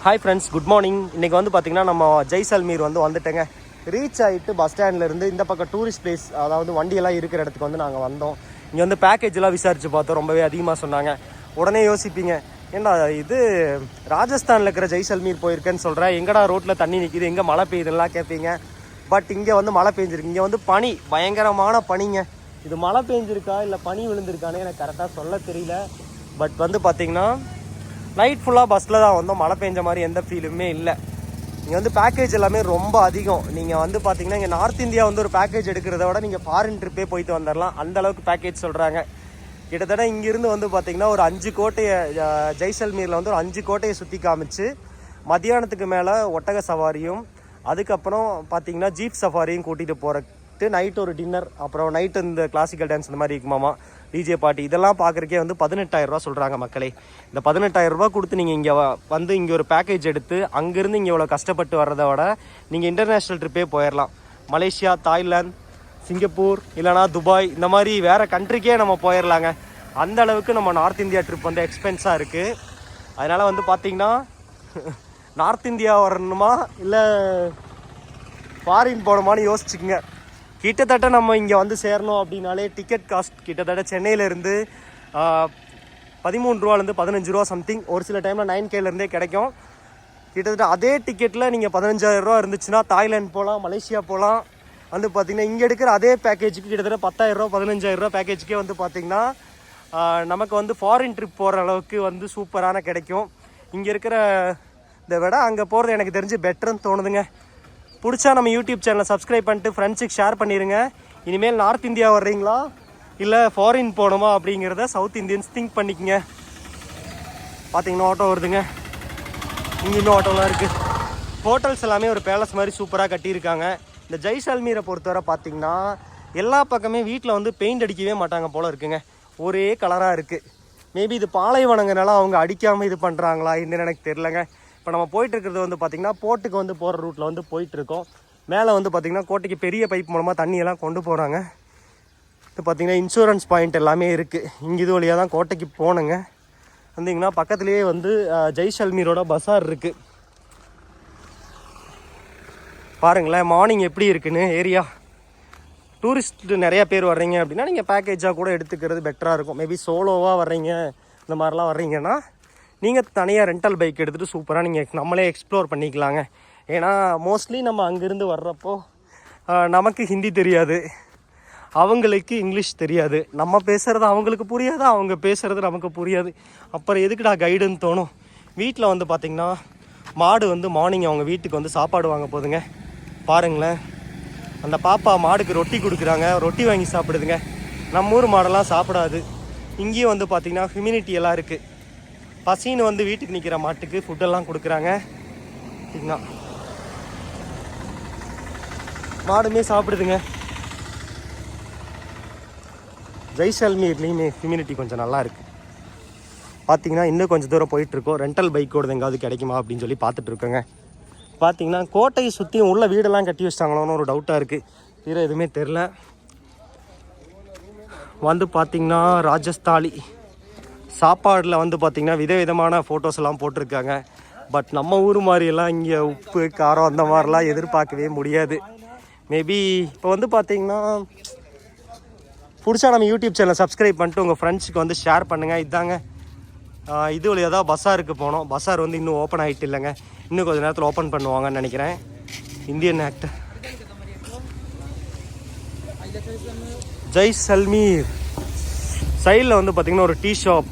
Hi friends, good morning. இன்றைக்கி வந்து பார்த்திங்கன்னா நம்ம ஜெய்சல்மீர் வந்துட்டேங்க. ரீச் ஆகிட்டு பஸ் ஸ்டாண்ட்லேருந்து இந்த பக்கம் டூரிஸ்ட் பிளேஸ், அதாவது வண்டியெல்லாம் இருக்கிற இடத்துக்கு வந்து நாங்கள் வந்தோம். இங்கே வந்து பேக்கேஜெலாம் விசாரித்து பார்த்தோம், ரொம்பவே அதிகமாக சொன்னாங்க. உடனே யோசிப்பீங்க, ஏன்னா இது ராஜஸ்தானில் இருக்கிற ஜெய்சல்மீர் போயிருக்கேன்னு சொல்கிறேன், எங்கடா ரோட்டில் தண்ணி நிற்கிது, எங்கே மழை பெய்யுதுலாம் கேட்பீங்க. பட் இங்கே வந்து மழை பெஞ்சிருக்கு. இங்கே வந்து பனி, பயங்கரமான பனிங்க. இது மழை பெஞ்சிருக்கா இல்லை பனி விழுந்திருக்கானே எனக்கு கரெக்டாக சொல்ல தெரியல. பட் வந்து பார்த்திங்கன்னா நைட் ஃபுல்லாக பஸ்ஸில் தான் வந்தோம். மழை பெஞ்ச மாதிரி எந்த ஃபீலுமே இல்லை. இங்கே வந்து பேக்கேஜ் எல்லாமே ரொம்ப அதிகம். நீங்கள் வந்து பார்த்தீங்கன்னா இங்கே நார்த் இந்தியா வந்து ஒரு பேக்கேஜ் எடுக்கிறத விட நீங்கள் ஃபாரின் ட்ரிப்பே போயிட்டு வந்துடலாம், அந்தளவுக்கு பேக்கேஜ் சொல்கிறாங்க. கிட்டத்தட்ட இங்கேருந்து வந்து பார்த்திங்கன்னா ஒரு 5 கோட்டையை, ஜெய்சல்மீரில் வந்து ஒரு 5 கோட்டையை சுற்றி காமிச்சு மத்தியானத்துக்கு மேலே ஒட்டக சவாரியும் அதுக்கப்புறம் பார்த்திங்கன்னா ஜீப் சஃபாரியும் கூட்டிகிட்டு போகிறக்கு நைட் ஒரு டின்னர், அப்புறம் நைட்டு இந்த கிளாசிக்கல் டான்ஸ் இந்த மாதிரி இருக்குமாமா, டிஜே பார்ட்டி, இதெல்லாம் பார்க்குறக்கே வந்து 18,000 ரூபா சொல்கிறாங்க மக்களே. இந்த 18,000 ரூபா கொடுத்து நீங்கள் இங்கே வந்து இங்கே ஒரு பேக்கேஜ் எடுத்து அங்கேருந்து இங்கே இவ்வளோ கஷ்டப்பட்டு வர்றதை விட நீங்கள் இன்டர்நேஷ்னல் ட்ரிப்பே போயிடலாம். மலேசியா, தாய்லாந்து, சிங்கப்பூர், இல்லைனா துபாய், இந்த மாதிரி வேறு கண்ட்ரிக்கே நம்ம போயிடலாங்க. அந்த அளவுக்கு நம்ம நார்த் இந்தியா ட்ரிப் வந்து எக்ஸ்பென்ஸாக இருக்குது. அதனால் வந்து பார்த்திங்கன்னா நார்த் இந்தியா வரணுமா இல்லை ஃபாரின் போகணுமான்னு யோசிச்சுக்குங்க. கிட்டத்தட்ட நம்ம இங்கே வந்து சேரணும் அப்படின்னாலே டிக்கெட் காஸ்ட் கிட்டத்தட்ட சென்னையிலேருந்து 13 ரூபாலேருந்து 15 ரூபா சம்திங், ஒரு சில டைமில் 9Kலேருந்தே கிடைக்கும். கிட்டத்தட்ட அதே டிக்கெட்டில் நீங்கள் 15,000 ரூபா இருந்துச்சுன்னா தாய்லாந்து போகலாம், மலேசியா போகலாம். வந்து பார்த்திங்கன்னா இங்கே எடுக்கிற அதே பேக்கேஜுக்கு கிட்டத்தட்ட 10,000 ரூபா 15,000 ரூபா பேக்கேஜுக்கே வந்து பார்த்திங்கன்னா நமக்கு வந்து ஃபாரின் ட்ரிப் போகிற அளவுக்கு வந்து சூப்பரான கிடைக்கும். இங்கே இருக்கிற இதை விட அங்கே போகிறது எனக்கு தெரிஞ்சு பெட்டர்னு தோணுதுங்க. பிடிச்சா நம்ம யூடியூப் சேனலை சப்ஸ்கிரைப் பண்ணிட்டு ஃப்ரெண்ட்ஸுக்கு ஷேர் பண்ணிடுங்க. இனிமேல் நார்த் இந்தியா வர்றீங்களா இல்லை ஃபாரின் போகணுமா அப்படிங்கிறத சவுத் இந்தியன்ஸ் திங்க் பண்ணிக்கங்க. பார்த்தீங்கன்னா ஆட்டோ வருதுங்க, இங்கேயுமே ஆட்டோலாம் இருக்குது. ஹோட்டல்ஸ் எல்லாமே ஒரு பேலஸ் மாதிரி சூப்பராக கட்டியிருக்காங்க. இந்த ஜெய்சல்மீரை பொறுத்தவரை பார்த்திங்கன்னா எல்லா பக்கமே வீட்டில் வந்து பெயிண்ட் அடிக்கவே மாட்டாங்க போல் இருக்குங்க, ஒரே கலராக இருக்குது. மேபி இது பாலைவனங்கனால அவங்க அடிக்காமல் இது பண்ணுறாங்களா என்னன்னு எனக்கு தெரிலங்க. இப்போ நம்ம போயிட்டுருக்கிறது வந்து பார்த்திங்கன்னா போர்ட்டுக்கு வந்து போகிற ரூட்டில் வந்து போயிட்டுருக்கோம். மேலே வந்து பார்த்திங்கன்னா கோட்டைக்கு பெரிய பைப் மூலமாக தண்ணியெல்லாம் கொண்டு போகிறாங்க. இது பார்த்திங்கன்னா இன்சூரன்ஸ் பாயிண்ட் எல்லாமே இருக்குது. இங்கே இது வழியாக தான் கோட்டைக்கு போகணுங்க. வந்திங்கன்னா பக்கத்துலேயே வந்து ஜெய்சல்மீரோட பஸார் இருக்குது. பாருங்களேன் மார்னிங் எப்படி இருக்குன்னு ஏரியா. டூரிஸ்ட்டு நிறையா பேர் வர்றீங்க அப்படின்னா நீங்கள் பேக்கேஜாக கூட எடுத்துக்கிறது பெட்டராக இருக்கும். மேபி சோலோவாக வர்றீங்க, இந்த மாதிரிலாம் வர்றீங்கன்னா நீங்கள் தனியாக ரெண்டல் பைக் எடுத்துகிட்டு சூப்பராக நீங்கள் நம்மளே எக்ஸ்ப்ளோர் பண்ணிக்கலாங்க. ஏன்னா மோஸ்ட்லி நம்ம அங்கேருந்து வர்றப்போ நமக்கு ஹிந்தி தெரியாது, அவங்களுக்கு இங்கிலீஷ் தெரியாது, நம்ம பேசுகிறது அவங்களுக்கு புரியாது, அவங்க பேசுகிறது நமக்கு புரியாது. அப்புறம் எதுக்குடா கைடுன்னு தோணும். வீட்டில் வந்து பார்த்திங்கன்னா மாடு வந்து மார்னிங் அவங்க வீட்டுக்கு வந்து சாப்பாடு வாங்க போகுதுங்க. பாருங்களேன், அந்த பாப்பா மாடுக்கு ரொட்டி கொடுக்குறாங்க, ரொட்டி வாங்கி சாப்பிடுதுங்க. நம்ம ஊர் மாடெல்லாம் சாப்பிடாது. இங்கேயும் வந்து பார்த்திங்கன்னா ஹியூமினிட்டி எல்லாம் இருக்குது. பசின்னு வந்து வீட்டுக்கு நிற்கிற மாட்டுக்கு ஃபுட்டெல்லாம் கொடுக்குறாங்க. சரிங்களா, மாடுமே சாப்பிடுதுங்க. ஜெய்சல்மீர்லேயுமே ஹியூமினிட்டி கொஞ்சம் நல்லா இருக்குது. பார்த்திங்கன்னா இன்னும் கொஞ்சம் தூரம் போயிட்டுருக்கோம். ரெண்டல் பைக்கோடு எங்காவது கிடைக்குமா அப்படின்னு சொல்லி பார்த்துட்ருக்கோங்க. பார்த்திங்கன்னா கோட்டையை சுற்றியும் உள்ள வீடெல்லாம் கட்டி வச்சிட்டாங்களோன்னு ஒரு டவுட்டாக இருக்குது. தீர எதுவுமே தெரில. வந்து பார்த்திங்கன்னா ராஜஸ்தாலி சாப்பாடில் வந்து பார்த்திங்கன்னா விதவிதமான ஃபோட்டோஸ் எல்லாம் போட்டிருக்காங்க. பட் நம்ம ஊர் மாதிரியெல்லாம் இங்கே உப்பு காரம் அந்த மாதிரிலாம் எதிர்பார்க்கவே முடியாது. மேபி இப்போ வந்து பார்த்திங்கன்னா பிடிச்சா நம்ம யூடியூப் சேனலை சப்ஸ்கிரைப் பண்ணிட்டு உங்கள் ஃப்ரெண்ட்ஸுக்கு வந்து ஷேர் பண்ணுங்கள். இதாங்க இது வழியாக தான் பஸாருக்கு போனோம். பஸார் வந்து இன்னும் ஓப்பன் ஆகிட்டு இல்லைங்க, இன்னும் கொஞ்சம் நேரத்தில் ஓப்பன் பண்ணுவாங்கன்னு நினைக்கிறேன். இந்தியன் ஆக்டர் ஜெய்சல்மீர் சைடில் வந்து பார்த்திங்கன்னா ஒரு டீ ஷாப்.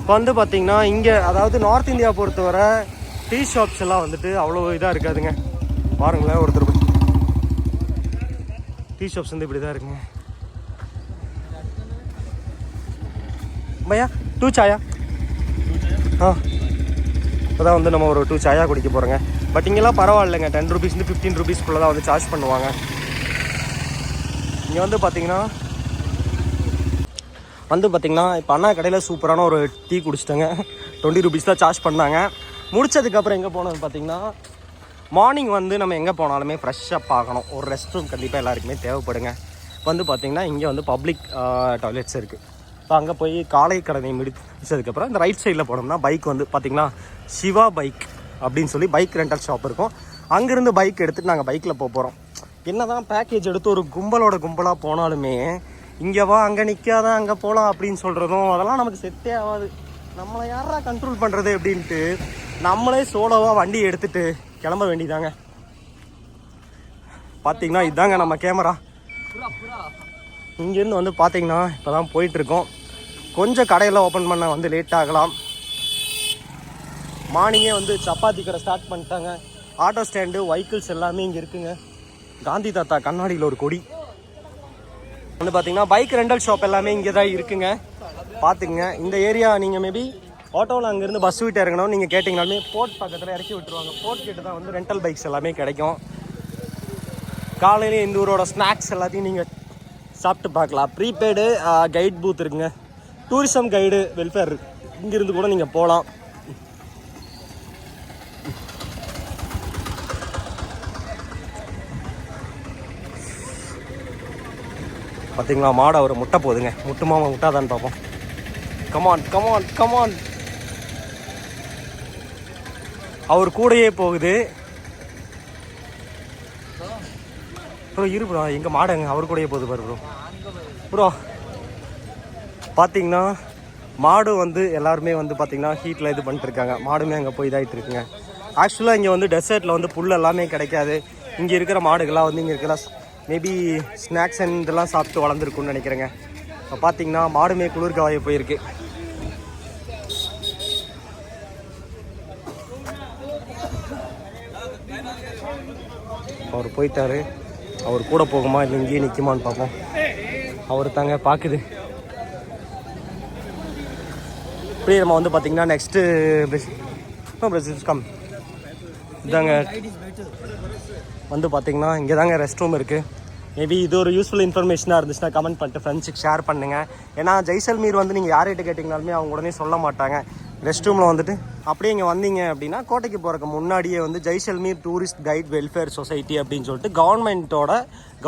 இப்போ வந்து பார்த்திங்கன்னா இங்கே அதாவது நார்த் இந்தியா பொறுத்தவரை டீ ஷாப்ஸ் எல்லாம் வந்துட்டு அவ்வளோ இதாக இருக்காதுங்க. பாருங்களேன், ஒருத்தர் டீ ஷாப்ஸ் வந்து இப்படி தான் இருக்குங்க. பையா 2 சாயா இப்போ தான் வந்து நம்ம ஒரு 2 சாயா குடிக்க போகிறோங்க. பட் இங்கெல்லாம் பரவாயில்லைங்க, 10 ரூபீஸ்லேருந்து 15 ரூபீஸ்க்குள்ளே தான் வந்து சார்ஜ் பண்ணுவாங்க. இங்கே வந்து பார்த்திங்கன்னா இப்போ அண்ணா கடையில் சூப்பரான ஒரு டீ குடிச்சிட்டேங்க. 20 ரூபீஸ் தான் சார்ஜ் பண்ணாங்க. முடிச்சதுக்கப்புறம் எங்கே போனோம்னு பார்த்திங்கன்னா மார்னிங் வந்து நம்ம எங்கே போனாலுமே ஃப்ரெஷ்ஷப் ஆகணும், ஒரு ரெஸ்ட் ரூம் கண்டிப்பாக எல்லாருக்குமே தேவைப்படுங்க. வந்து பார்த்திங்கன்னா இங்கே வந்து பப்ளிக் டாய்லெட்ஸ் இருக்குது. ஸோ அங்கே போய் காலை கடனை முடிச்சதுக்கப்புறம் இந்த ரைட் சைடில் போனோம்னா பைக் வந்து பார்த்திங்கன்னா சிவா பைக் அப்படின்னு சொல்லி பைக் ரெண்டல் ஷாப் இருக்கும். அங்கேருந்து பைக் எடுத்துகிட்டு நாங்கள் பைக்கில் போகிறோம். என்ன தான் பேக்கேஜ் எடுத்து ஒரு கும்பலாக போனாலுமே இங்கே வா அங்கே நிற்காதான் அங்கே போகலாம் அப்படின்னு சொல்கிறதும் அதெல்லாம் நமக்கு செட்டே ஆகாது. நம்மளை யாரா கண்ட்ரோல் பண்ணுறது அப்படின்ட்டு நம்மளே சோலோவாக வண்டி எடுத்துகிட்டு கிளம்ப வேண்டியதாங்க. பார்த்தீங்கன்னா இதுதாங்க நம்ம கேமரா. இங்கேருந்து வந்து பார்த்தீங்கன்னா இப்போ தான் போயிட்டுருக்கோம். கொஞ்சம் கடையெல்லாம் ஓப்பன் பண்ண வந்து லேட் ஆகலாம். மார்னிங்கே வந்து சப்பாத்தி கடை ஸ்டார்ட் பண்ணிட்டாங்க. ஆட்டோ ஸ்டாண்டு வெஹிக்கிள்ஸ் எல்லாமே இங்கே இருக்குங்க. காந்தி தாத்தா கண்ணாடியில் ஒரு கொடி வந்து பார்த்தீங்கன்னா பைக் ரெண்டல் ஷாப் எல்லாமே இங்கே தான் இருக்குங்க. பார்த்துக்குங்க. இந்த ஏரியா நீங்கள் மேபி ஆட்டோவில் அங்கேருந்து பஸ் விட்டு இறங்கணும் நீங்கள் கேட்டிங்கனாலுமே போர்ட் பக்கத்தில் இறக்கி விட்டுருவாங்க. போர்ட் கிட்ட தான் வந்து ரெண்டல் பைக்ஸ் எல்லாமே கிடைக்கும். காலையிலே இந்த ஊரோட ஸ்நாக்ஸ் எல்லாத்தையும் நீங்கள் சாப்பிட்டு பார்க்கலாம். ப்ரீபெய்டு கைட் பூத் இருக்குங்க. டூரிசம் கைடு வெல்ஃபேர் இங்கேருந்து கூட நீங்கள் போகலாம். பார்த்தீங்களா மாடை ஒரு முட்டை போகுதுங்க. முட்டுமாமா முட்டாதான்னு பார்ப்போம். Come on come on come on. அவர் கூடையே போகுது ப்ரோ. இரு ப்ரோ எங்கள் மாடுங்க அவர் கூடயே போகுது பாரு ப்ரோ. ப்ரோ பார்த்தீங்கன்னா மாடு வந்து எல்லாருமே வந்து பார்த்தீங்கன்னா ஹீட்டில் இது பண்ணிட்டுருக்காங்க. மாடுமே அங்கே போய் இதாகிட்டு இருக்குங்க. ஆக்சுவலாக இங்கே வந்து டெசர்ட்டில் வந்து புல் எல்லாமே கிடைக்காது. இங்கே இருக்கிற மாடுகள்லாம் வந்து இங்கே இருக்கிற மேபி ஸ்நாக்ஸ் அண்ட் இதெல்லாம் சாப்பிட்டு வளர்ந்துருக்குன்னு நினைக்கிறேங்க. இப்போ பார்த்தீங்கன்னா மாடுமே குளிர்காய போயிருக்கு. அவர் போயிட்டாரு. அவர் கூட போகுமா இல்லை இங்கேயே நிற்குமான்னு பார்ப்போம். அவர் தாங்க பார்க்குது. இப்படியே நம்ம வந்து பார்த்தீங்கன்னா நெக்ஸ்ட்டு கம் இதாங்க வந்து பார்த்தீங்கன்னா இங்கே தாங்க ரெஸ்ட் ரூம் இருக்குது. மேபி இது ஒரு யூஸ்ஃபுல் இன்ஃபர்மேஷனாக இருந்துச்சுன்னா கமெண்ட் பண்ணிட்டு ஃப்ரெண்ட்ஸுக்கு ஷேர் பண்ணுங்கள். ஏன்னா ஜெய்சல்மீர் வந்து நீங்கள் யார்கிட்ட கேட்டிங்கனாலுமே அவங்க உடனே சொல்ல மாட்டாங்க. ரெஸ்ட் ரூமில் வந்துட்டு அப்படியே இங்கே வந்தீங்க அப்படின்னா கோட்டைக்கு போகிறக்கு முன்னாடியே வந்து Jaisalmer tourist guide welfare society அப்படின்னு சொல்லிட்டு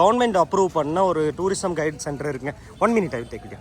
கவர்மெண்ட் அப்ரூவ் பண்ண ஒரு டூரிசம் கைட் சென்டர் இருக்குங்க. 1 minute I will take it.